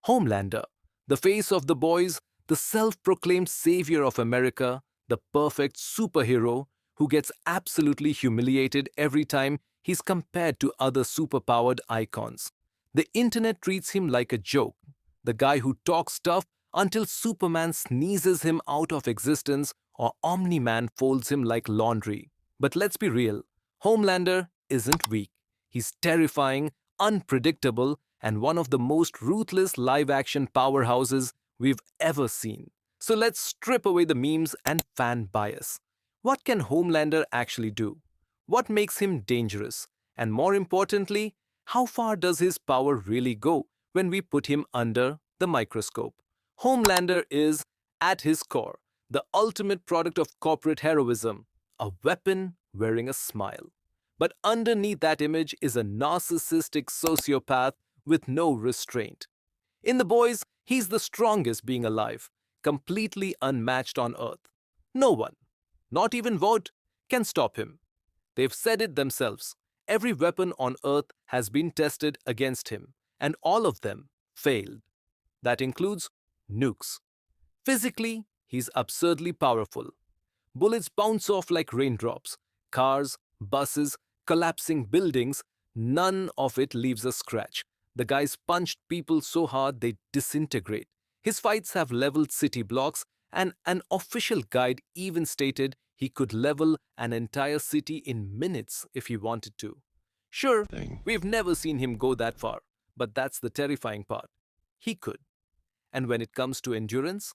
Homelander, the face of the boys, the self-proclaimed savior of America, the perfect superhero who gets absolutely humiliated every time he's compared to other superpowered icons. The internet treats him like a joke, the guy who talks tough until Superman sneezes him out of existence or Omni-Man folds him like laundry. But let's be real, Homelander isn't weak. He's terrifying, unpredictable, and one of the most ruthless live-action powerhouses we've ever seen. So let's strip away the memes and fan bias. What can Homelander actually do? What makes him dangerous? And more importantly, how far does his power really go when we put him under the microscope? Homelander is, at his core, the ultimate product of corporate heroism, a weapon wearing a smile. But underneath that image is a narcissistic sociopath with no restraint. In The Boys, he's the strongest being alive, completely unmatched on Earth. No one, not even Vought, can stop him. They've said it themselves. Every weapon on Earth has been tested against him, and all of them failed. That includes nukes. Physically, he's absurdly powerful. Bullets bounce off like raindrops. Cars, buses, collapsing buildings, none of it leaves a scratch. The guy's punched people so hard they disintegrate. His fights have leveled city blocks, and an official guide even stated he could level an entire city in minutes if he wanted to. Sure, we've never seen him go that far, but that's the terrifying part. He could. And when it comes to endurance,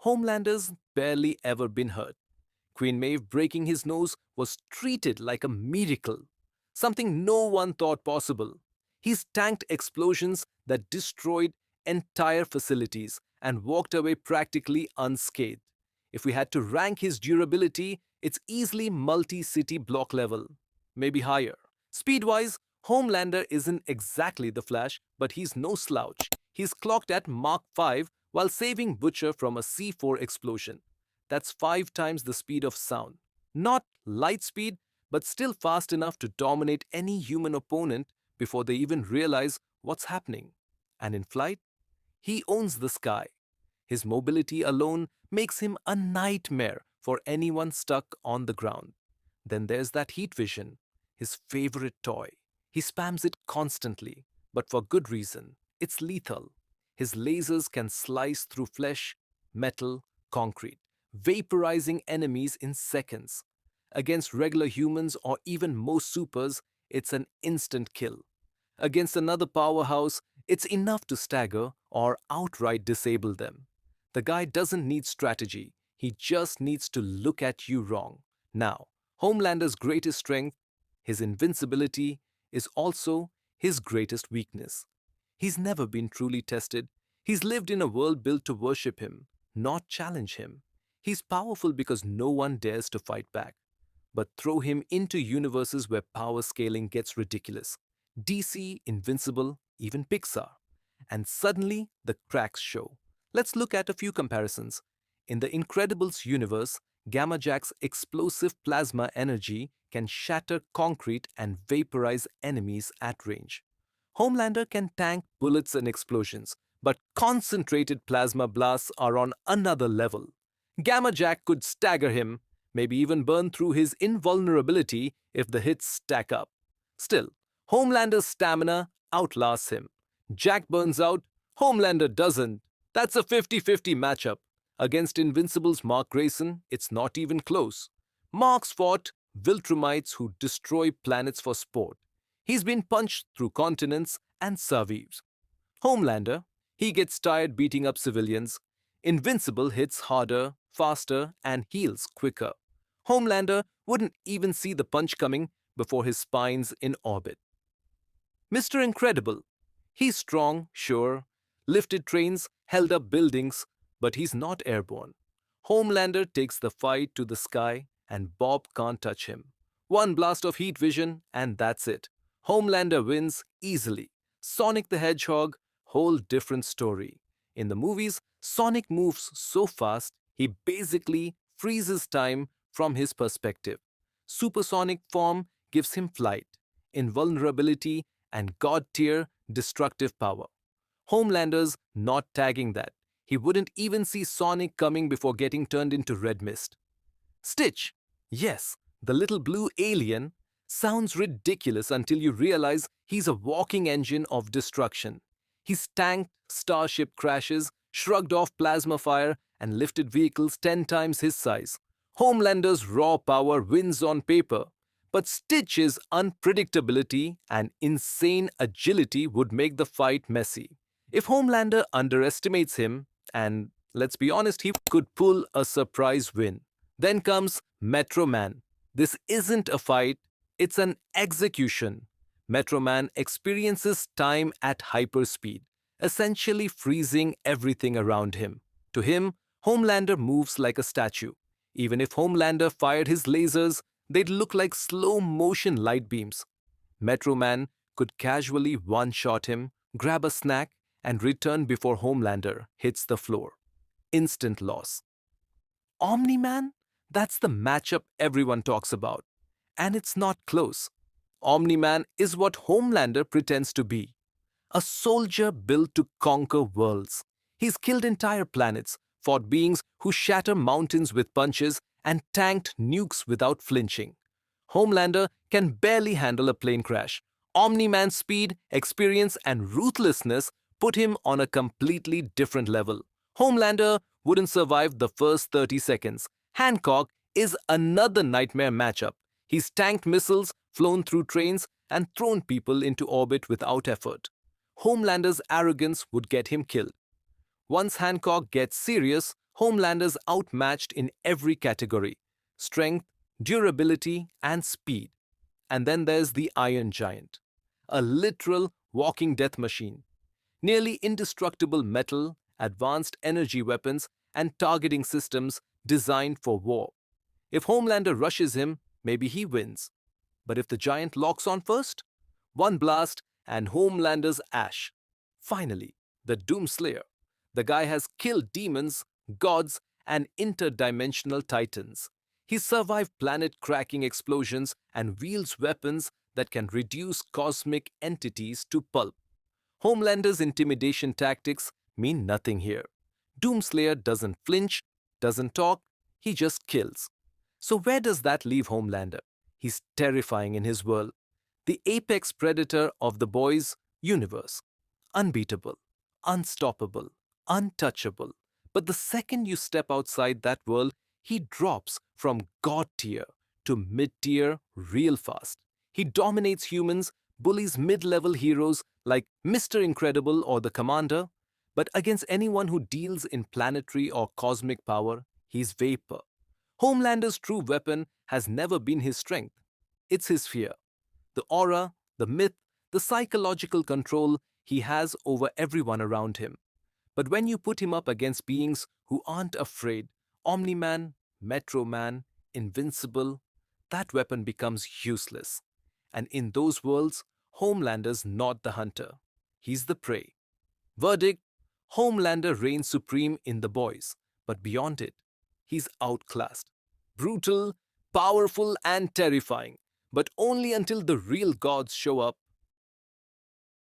Homelander's barely ever been hurt. Queen Maeve breaking his nose was treated like a miracle, something no one thought possible. He's tanked explosions that destroyed entire facilities and walked away practically unscathed. If we had to rank his durability, it's easily multi-city block level, maybe higher. Speed-wise, Homelander isn't exactly the Flash, but he's no slouch. He's clocked at Mach 5 while saving Butcher from a C4 explosion. That's 5 times the speed of sound. Not light speed, but still fast enough to dominate any human opponent before they even realize what's happening. And in flight, he owns the sky. His mobility alone makes him a nightmare for anyone stuck on the ground. Then there's that heat vision, his favorite toy. He spams it constantly, but for good reason. It's lethal. His lasers can slice through flesh, metal, concrete, vaporizing enemies in seconds. Against regular humans or even most supers, it's an instant kill. Against another powerhouse, it's enough to stagger or outright disable them. The guy doesn't need strategy, he just needs to look at you wrong. Now, Homelander's greatest strength, his invincibility, is also his greatest weakness. He's never been truly tested. He's lived in a world built to worship him, not challenge him. He's powerful because no one dares to fight back. But throw him into universes where power scaling gets ridiculous. DC, Invincible, even Pixar. And suddenly, the cracks show. Let's look at a few comparisons. In the Incredibles universe, Gamma Jack's explosive plasma energy can shatter concrete and vaporize enemies at range. Homelander can tank bullets and explosions, but concentrated plasma blasts are on another level. Gamma Jack could stagger him, maybe even burn through his invulnerability if the hits stack up. Still, Homelander's stamina outlasts him. Jack burns out, Homelander doesn't. That's a 50-50 matchup. Against Invincible's Mark Grayson, it's not even close. Mark's fought Viltrumites who destroy planets for sport. He's been punched through continents and survives. Homelander, he gets tired beating up civilians. Invincible hits harder, faster, and heals quicker. Homelander wouldn't even see the punch coming before his spine's in orbit. Mr. Incredible, he's strong, sure, lifted trains, held up buildings, but he's not airborne. Homelander takes the fight to the sky, and Bob can't touch him. One blast of heat vision, and that's it. Homelander wins easily. Sonic the Hedgehog, whole different story. In the movies, Sonic moves so fast, he basically freezes time from his perspective. Supersonic form gives him flight, invulnerability, and god-tier destructive power. Homelander's not tagging that. He wouldn't even see Sonic coming before getting turned into red mist. Stitch, yes, the little blue alien, sounds ridiculous until you realize he's a walking engine of destruction. He's tanked starship crashes, shrugged off plasma fire, and lifted vehicles 10 times his size. Homelander's raw power wins on paper, but Stitch's unpredictability and insane agility would make the fight messy. If Homelander underestimates him, and let's be honest, he could pull a surprise win. Then comes Metro Man. This isn't a fight, it's an execution. Metro Man experiences time at hyperspeed, essentially freezing everything around him. To him, Homelander moves like a statue. Even if Homelander fired his lasers, they'd look like slow-motion light beams. Metro Man could casually one-shot him, grab a snack, and return before Homelander hits the floor. Instant loss. Omni-Man? That's the matchup everyone talks about. And it's not close. Omni-Man is what Homelander pretends to be. A soldier built to conquer worlds. He's killed entire planets, fought beings who shatter mountains with punches, and tanked nukes without flinching. Homelander can barely handle a plane crash. Omni-Man's speed, experience, and ruthlessness put him on a completely different level. Homelander wouldn't survive the first 30 seconds. Hancock is another nightmare matchup. He's tanked missiles, flown through trains, and thrown people into orbit without effort. Homelander's arrogance would get him killed. Once Hancock gets serious, Homelander's outmatched in every category: strength, durability, and speed. And then there's the Iron Giant, a literal walking death machine. Nearly indestructible metal, advanced energy weapons, and targeting systems designed for war. If Homelander rushes him, maybe he wins. But if the giant locks on first, one blast and Homelander's ash. Finally, the Doomslayer. The guy has killed demons, gods, and interdimensional titans. He survived planet-cracking explosions and wields weapons that can reduce cosmic entities to pulp. Homelander's intimidation tactics mean nothing here. Doomslayer doesn't flinch, doesn't talk, he just kills. So where does that leave Homelander? He's terrifying in his world. The apex predator of the boys' universe. Unbeatable, unstoppable, untouchable. But the second you step outside that world, he drops from god tier to mid tier real fast. He dominates humans, bullies mid-level heroes like Mr. Incredible or the Commander, but against anyone who deals in planetary or cosmic power, he's vapor. Homelander's true weapon has never been his strength. It's his fear. The aura, the myth, the psychological control he has over everyone around him. But when you put him up against beings who aren't afraid, Omni-Man, Metro Man, Invincible, that weapon becomes useless. And in those worlds, Homelander's not the hunter. He's the prey. Verdict: Homelander reigns supreme in the boys, but beyond it, he's outclassed. Brutal, powerful, and terrifying, but only until the real gods show up